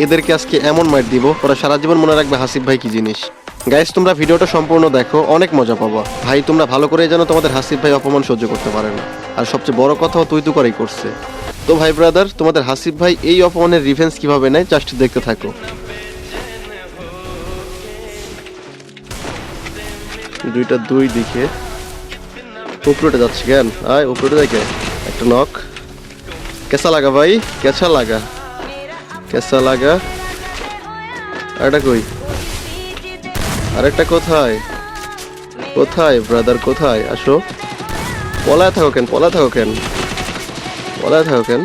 এদেরকে আজকে এমন মাইট দিব ওরা সারা জীবন মনে রাখবে হাসিফ ভাই কি জিনিস। গাইস তোমরা ভিডিওটা সম্পূর্ণ দেখো, অনেক মজা পাবা। ভাই তোমরা ভালো করে জানো তোমাদের হাসিফ ভাই অপমান সহ্য করতে পারে না, আর সবচেয়ে বড় কথাও তুই তো করেই করছে। তো ভাই ব্রাদার, তোমাদের হাসিফ ভাই এই অপমানের রিভেঞ্জ কিভাবে নেয় জাস্ট দেখতে থাকো। দুইটা দুই দিকে উপরে যাচ্ছে কেন? আয় উপরে দেখে একটা নক। কেসা লাগা ভাই, কেসা লাগা, কেসা লাগা। আরেকটা কই? আরেকটা কোথায়? কোথায় ব্রাদার, কোথায়? আসো। পলায় থাকো কেন, পলায় থাকো কেন, পলায় থাকো কেন,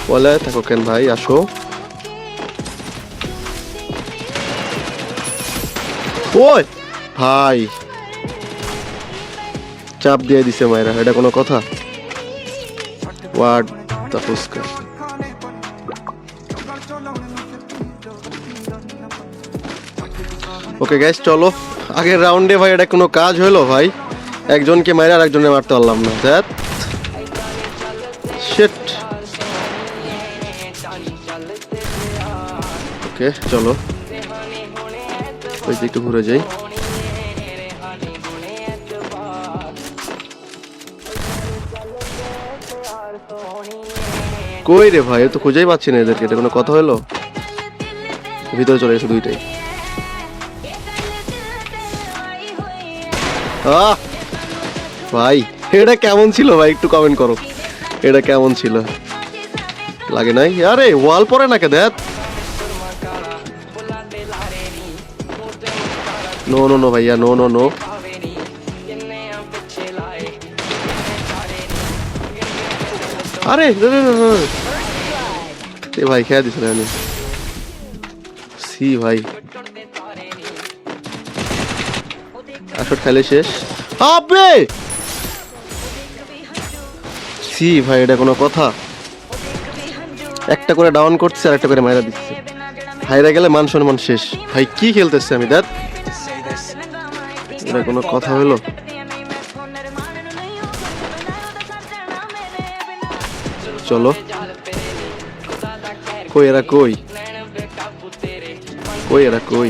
পলায় থাকো কেন ভাই? আসো। ওই ভাই চাপ দিয়ে দিছে মায়েরা, এটা কোনো কথা? What the fuchka. Okay guys চলো, আগের রাউন্ডে ভাই এটা কোনো কাজ হলো ভাই? একজনকে মাইরা আর একজনে মারতে পারলাম না। That sheet. ওকে চলো ওই দিকে একটু ঘুরে যাই। কই রে ভাই, তো খুঁজেই পাচ্ছি না এদেরকে, এটা কোনো কথা হলো? ভিতরে চলে গেছে দুইটাই। ভাই এটা কেমন ছিল ভাই, একটু কমেন্ট করো এটা কেমন ছিল। লাগে নাই? আরে ওয়াল পরে নাকি? দেখ নো নো নো ভাইয়া, নো নো নো। আরে ভাই খেয়া দিছিল আমি সি ভাই। আসর খেলে শেষ আবে সি ভাই, এটা কোনো কথা? একটা করে ডাউন করছে আর একটা করে মাইরা দিচ্ছে। হাইরা গেলে মান সম্মান শেষ। ভাই কি খেলতেছে আমি? দেখ এটা কোনো কথা হলো? চলো কই এরা, কই কই এরা, কই?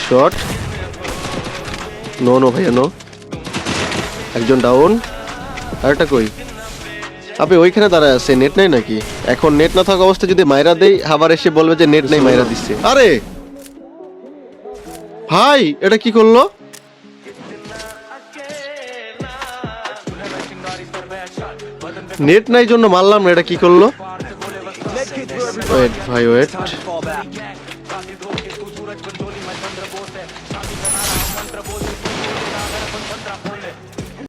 শট। নো নো ভাইয়া নো। একজন ডাউন, আরেকটা কই? আপনি ওইখানে দাঁড়ায় আছে, নেট নাই নাকি? এখন নেট না থাকা অবস্থায় যদি মাইরা দেই আবার এসে বলবে যে নেট নাই, মাইরা দিচ্ছে। আরে ভাই এটা কি করলো? নেট নাই জন্য মারলাম না, এটা কি করলো? ওয়েট ভাই ওয়েট।